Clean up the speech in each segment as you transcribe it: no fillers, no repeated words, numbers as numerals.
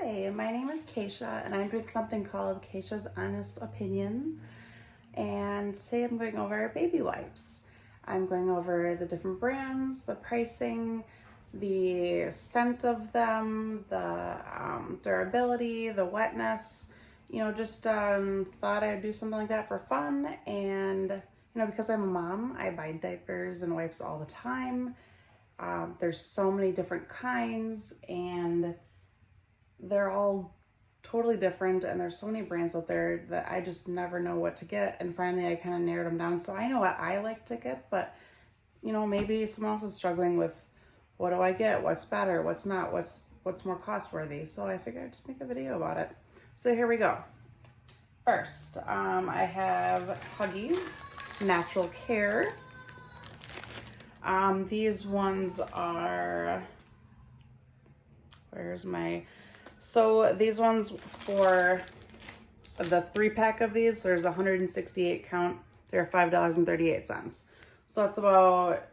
Hi, my name is Keisha and I'm doing something called Keisha's Honest Opinion. And today I'm going over baby wipes. I'm going over the different brands, the pricing, the scent of them, the durability, the wetness. Just thought I'd do something like that for fun. And, because I'm a mom, I buy diapers and wipes all the time. There's so many different kinds and they're all totally different, and there's so many brands out there that I just never know what to get. And finally I kind of narrowed them down, so I know what I like to get, but maybe someone else is struggling with what do I get, what's better, what's not, what's more cost worthy. So I figured I'd just make a video about it. So here we go. First, I have Huggies Natural Care. These ones are, so these ones, for the 3-pack of these, there's 168 count. They're $5.38. So it's about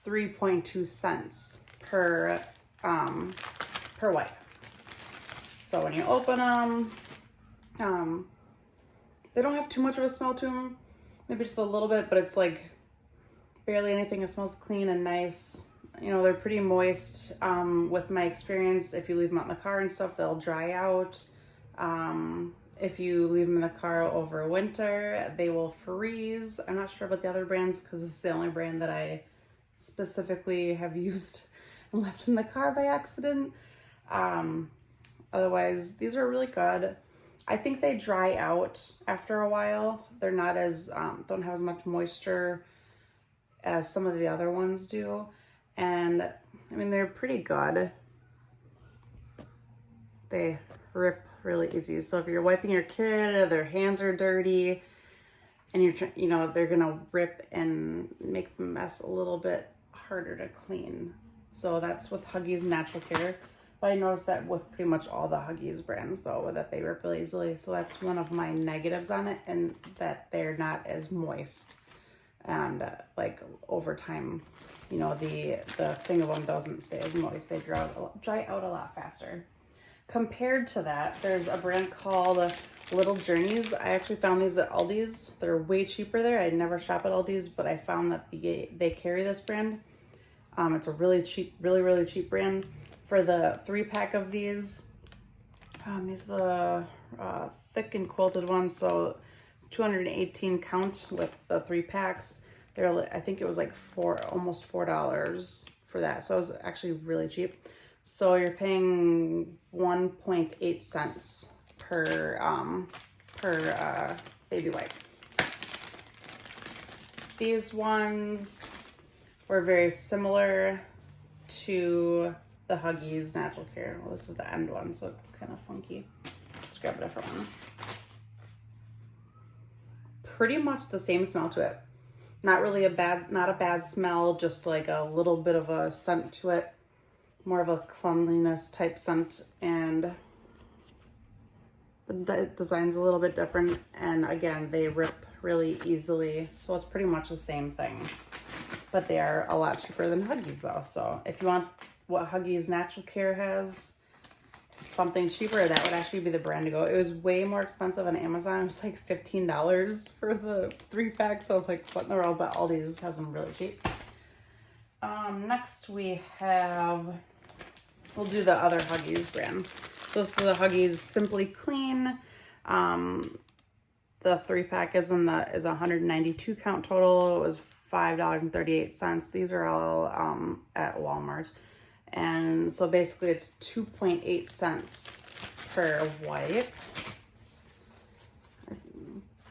3.2 cents per wipe. So when you open them, they don't have too much of a smell to them, maybe just a little bit, but it's like barely anything. It smells clean and nice. They're pretty moist. With my experience, if you leave them out in the car and stuff, they'll dry out. If you leave them in the car over winter, they will freeze. I'm not sure about the other brands because this is the only brand that I specifically have used and left in the car by accident. Otherwise, these are really good. I think they dry out after a while. They're not as, don't have as much moisture as some of the other ones do. And I mean, they're pretty good. They rip really easy. So if you're wiping your kid or their hands are dirty and they're gonna rip and make the mess a little bit harder to clean. So that's with Huggies Natural Care. But I noticed that with pretty much all the Huggies brands though, that they rip really easily. So that's one of my negatives on it, and that they're not as moist. And like over time, the thing of them doesn't stay as moist. They dry out a lot faster. Compared to that, there's a brand called Little Journeys. I actually found these at Aldi's. They're way cheaper there. I never shop at Aldi's, but I found that they carry this brand. It's a really cheap, really cheap brand. For the 3-pack of these are the thick and quilted ones, so 218 count with the 3 packs. I think it was like almost $4 for that. So it was actually really cheap. So you're paying 1.8 cents per baby wipe. These ones were very similar to the Huggies Natural Care. Well, this is the end one, so it's kind of funky. Let's grab a different one. Pretty much the same smell to it. Not a bad smell, just like a little bit of a scent to it. More of a cleanliness type scent, and the design's a little bit different. And again, they rip really easily. So it's pretty much the same thing, but they are a lot cheaper than Huggies though. So if you want what Huggies Natural Care has, something cheaper, that would actually be the brand to go. It was way more expensive on Amazon. It was like $15 for the 3-pack. So I was like, what in the world? But Aldi's has them really cheap. Next we'll do the other Huggies brand. So this is the Huggies Simply Clean. The 3-pack is 192 count total. It was $5.38. These are all at Walmart. And so basically it's 2.8 cents per wipe.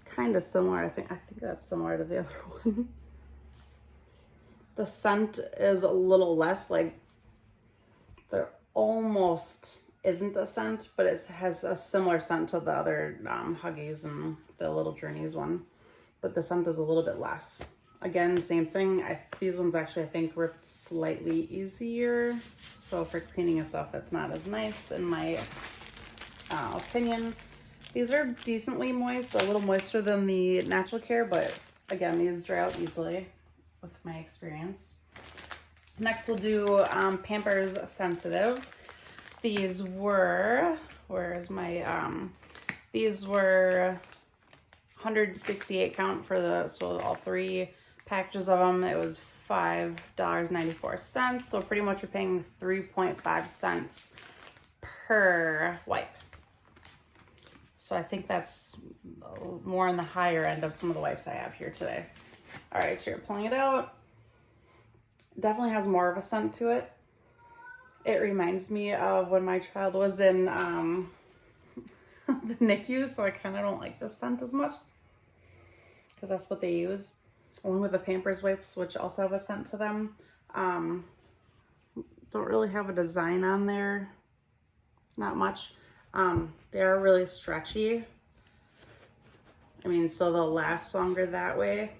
Kind of similar. I think that's similar to the other one. The scent is a little less, like there almost isn't a scent, but it has a similar scent to the other Huggies and the Little Journeys one. But the scent is a little bit less. Again, same thing. These ones actually, I think, rip slightly easier. So for cleaning and stuff, that's not as nice in my opinion. These are decently moist, a little moister than the Natural Care, but again, these dry out easily with my experience. Next, we'll do Pampers Sensitive. these were, where's my, these were 168 count for the, so all 3 packages of them. It was $5.94. So pretty much you're paying 3.5 cents per wipe. So I think that's more on the higher end of some of the wipes I have here today. All right, so you're pulling it out. Definitely has more of a scent to it. It reminds me of when my child was in the NICU, so I kind of don't like this scent as much because that's what they use. Along with the Pampers wipes, which also have a scent to them. Don't really have a design on there. Not much. They are really stretchy. I mean, so they'll last longer that way.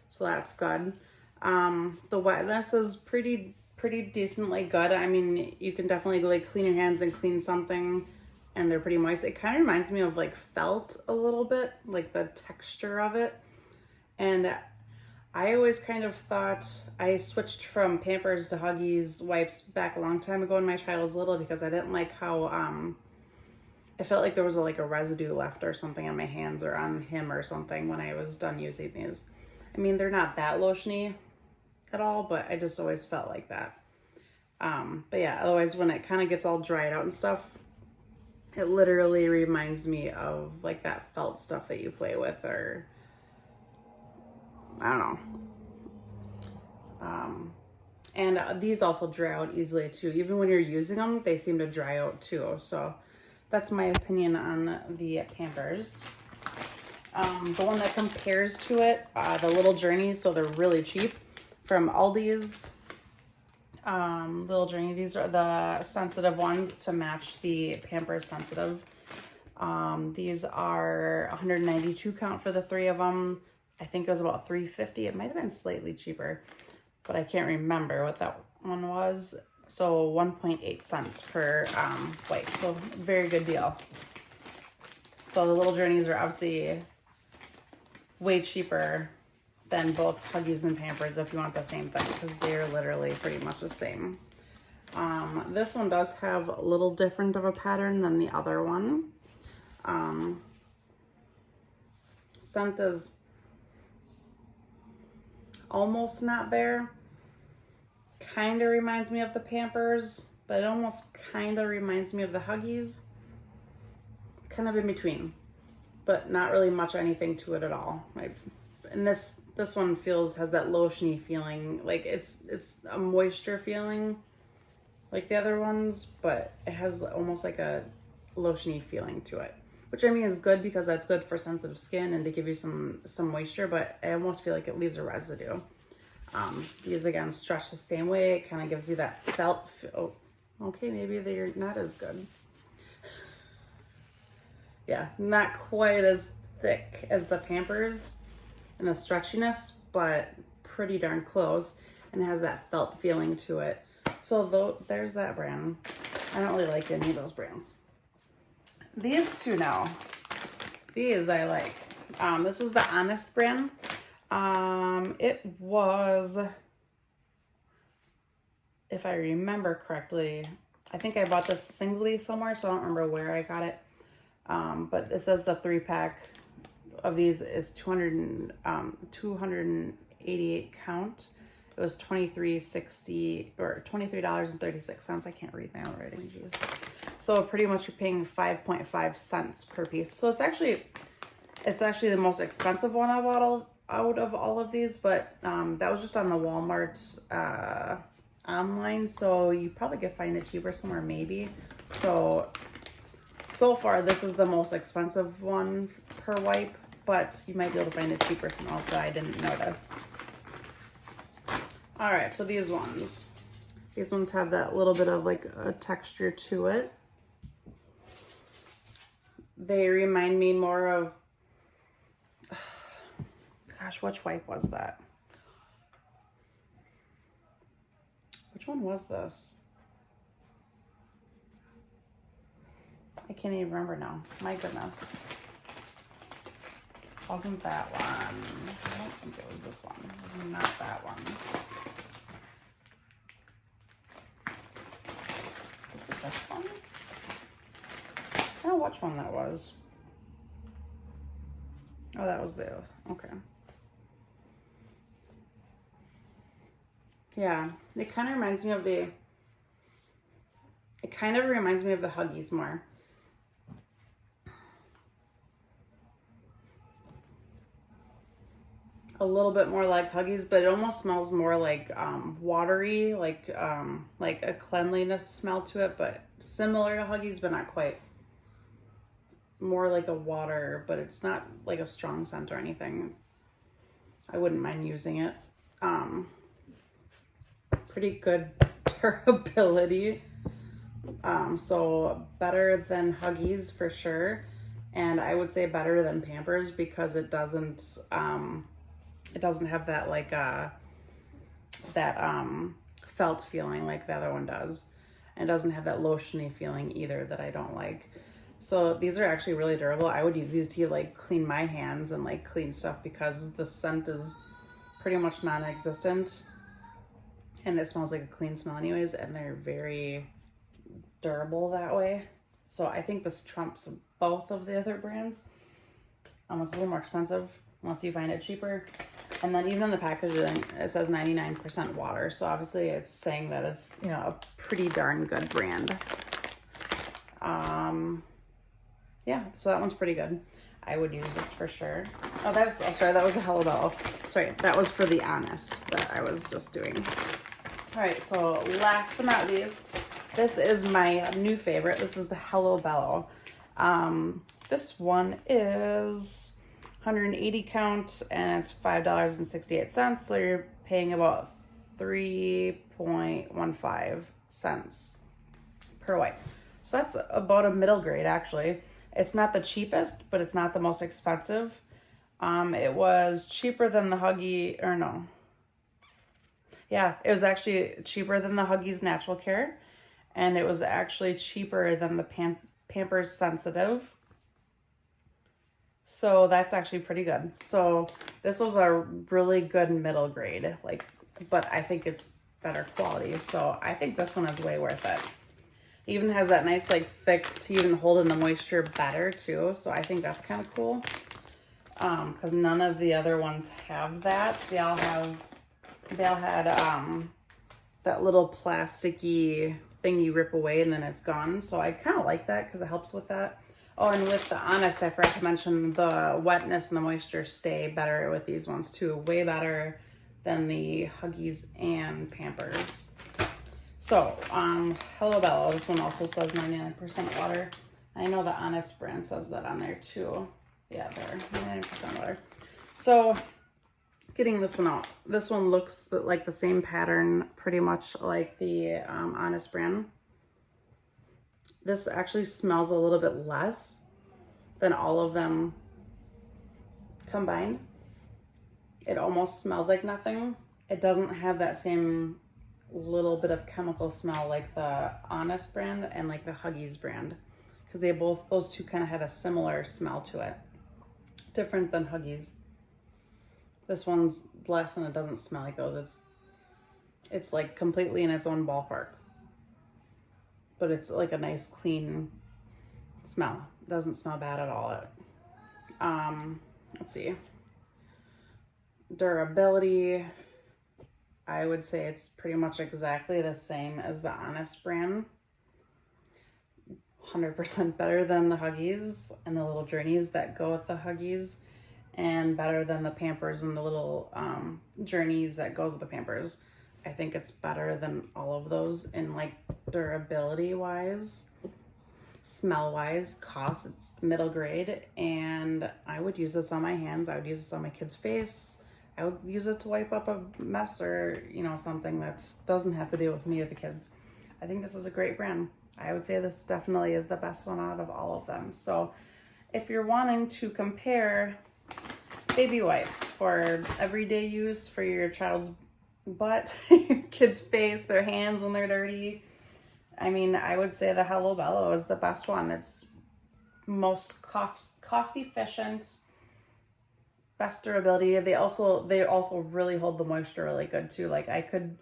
So that's good. The wetness is pretty decently good. I mean, you can definitely like clean your hands and clean something and they're pretty moist. It kind of reminds me of like felt a little bit, like the texture of it. And I always kind of thought, I switched from Pampers to Huggies wipes back a long time ago when my child was little because I didn't like how I felt like there was like a residue left or something on my hands or on him or something when I was done using these. I mean, they're not that lotiony at all, but I just always felt like that. But yeah, otherwise when it kind of gets all dried out and stuff, it literally reminds me of like that felt stuff that you play with, or I don't know. And these also dry out easily too. Even when you're using them, they seem to dry out too. So that's my opinion on the Pampers. The one that compares to it, the Little Journeys, so they're really cheap, from Aldi's. Little Journey, these are the sensitive ones to match the Pampers Sensitive. These are 192 count for the 3 of them. I think it was about $3.50. It might have been slightly cheaper, but I can't remember what that one was. So 1.8 cents per wipe. So very good deal. So the Little Journeys are obviously way cheaper than both Huggies and Pampers if you want the same thing, because they're literally pretty much the same. This one does have a little different of a pattern than the other one. Scent is almost not there. Kind of reminds me of the Pampers, but it almost kind of reminds me of the Huggies. Kind of in between, but not really much anything to it at all. And this one has that lotiony feeling, like it's a moisture feeling like the other ones, but it has almost like a lotiony feeling to it, which I mean is good because that's good for sensitive skin and to give you some moisture, but I almost feel like it leaves a residue. These again stretch the same way. It kind of gives you that felt. Oh, okay, maybe they're not as good. Yeah, not quite as thick as the Pampers and the stretchiness, but pretty darn close, and has that felt feeling to it. So there's that brand. I don't really like any of those brands. These two now. These I like. This is the Honest brand. It was, if I remember correctly, I think I bought this singly somewhere, so I don't remember where I got it. But it says the 3-pack of these is 288 count. It was $23.60 or $23.36. I can't read my own writing, jeez. So pretty much you're paying 5.5 cents per piece. So it's actually the most expensive one out of all of these, but that was just on the Walmart online, so you probably could find it cheaper somewhere maybe. So far this is the most expensive one per wipe, but you might be able to find it cheaper somewhere else that I didn't notice. All right, so these ones have that little bit of like a texture to it. They remind me more of, gosh, which wipe was that? Which one was this? I can't even remember now. My goodness. Wasn't that one. I don't think it was this one. It was not that one. Was it this one? I don't know which one that was. Oh, that was the, okay. Yeah, it kind of reminds me of the, it kind of reminds me of the Huggies more. A little bit more like Huggies, but it almost smells more like watery, like a cleanliness smell to it, but similar to Huggies, but not quite. More like a water, but it's not like a strong scent or anything. I wouldn't mind using it. Pretty good durability. So better than Huggies for sure. And I would say better than Pampers because it doesn't have that like felt feeling like the other one does. And it doesn't have that lotiony feeling either that I don't like. So these are actually really durable. I would use these to like clean my hands and like clean stuff because the scent is pretty much non-existent. And it smells like a clean smell anyways, and they're very durable that way. So I think this trumps both of the other brands. It's a little more expensive unless you find it cheaper. And then even on the packaging, it says 99% water. So obviously it's saying that it's, you know, a pretty darn good brand. Yeah, so that one's pretty good. I would use this for sure. Oh, that was, oh, sorry, that was a Hello Bello. Sorry, that was for the Honest that I was just doing. All right, so last but not least, this is my new favorite. This is the Hello Bello. This one is 180 count and it's $5.68. So you're paying about 3.15 cents per wipe. So that's about a middle grade actually. It's not the cheapest, but it's not the most expensive. It was cheaper than the Huggy, or no. Yeah, it was actually cheaper than the Huggies Natural Care. And it was actually cheaper than the Pampers Sensitive. So that's actually pretty good. So this was a really good middle grade, like, but I think it's better quality. So I think this one is way worth it. It even has that nice like thick to even hold in the moisture better too. So I think that's kind of cool. Because none of the other ones have that. They all had that little plasticky thing you rip away and then it's gone. So I kind of like that because it helps with that. Oh, and with the Honest, I forgot to mention the wetness and the moisture stay better with these ones too. Way better than the Huggies and Pampers. So, Hello Bello, this one also says 99% water. I know the Honest brand says that on there too. Yeah, there, 99% water. So, getting this one out. This one looks like the same pattern, pretty much like the Honest brand. This actually smells a little bit less than all of them combined. It almost smells like nothing. It doesn't have that same little bit of chemical smell like the Honest brand and like the Huggies brand, because those two kind of have a similar smell to it. Different than Huggies. This one's less and it doesn't smell like those. It's like completely in its own ballpark. But it's like a nice clean smell. It doesn't smell bad at all. Let's see. Durability, I would say it's pretty much exactly the same as the Honest brand. 100% better than the Huggies and the little journeys that go with the Huggies, and better than the Pampers and the little journeys that goes with the Pampers. I think it's better than all of those in like durability wise, smell wise, cost, it's middle grade, and I would use this on my hands. I would use this on my kid's face. I would use it to wipe up a mess or, you know, something that doesn't have to deal with me or the kids. I think this is a great brand. I would say this definitely is the best one out of all of them. So if you're wanting to compare baby wipes for everyday use for your child's butt, your kid's face, their hands when they're dirty, I mean, I would say the Hello Bello is the best one. It's most cost efficient, best durability. They also really hold the moisture really good too. Like I could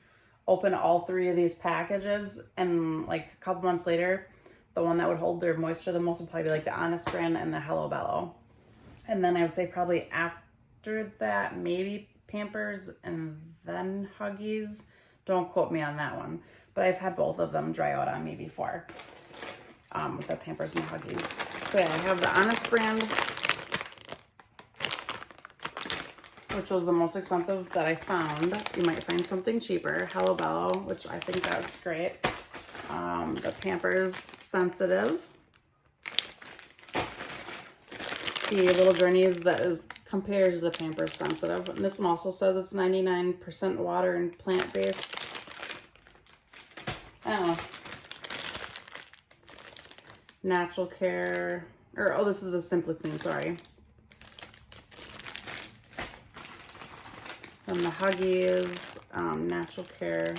open all 3 of these packages, and like a couple months later, the one that would hold their moisture the most would probably be like the Honest brand and the Hello Bello. And then I would say probably after that, maybe Pampers and then Huggies. Don't quote me on that one, but I've had both of them dry out on me before, the Pampers and Huggies. So yeah, I have the Honest brand, which was the most expensive that I found. You might find something cheaper. Hello Bello, which I think that's great. The Pampers Sensitive. The Little Journeys that compares the Pampers Sensitive. And this one also says it's 99% water and plant-based. I don't know. Natural Care. Or, oh, this is the Simply Clean, sorry. From the Huggies, Natural Care.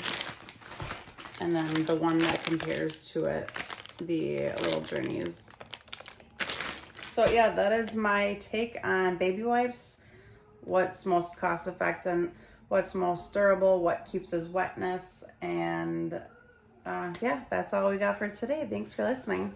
And then the one that compares to it, the Little Journeys. So yeah, that is my take on baby wipes. What's most cost effective, what's most durable, what keeps his wetness, and yeah, that's all we got for today. Thanks for listening.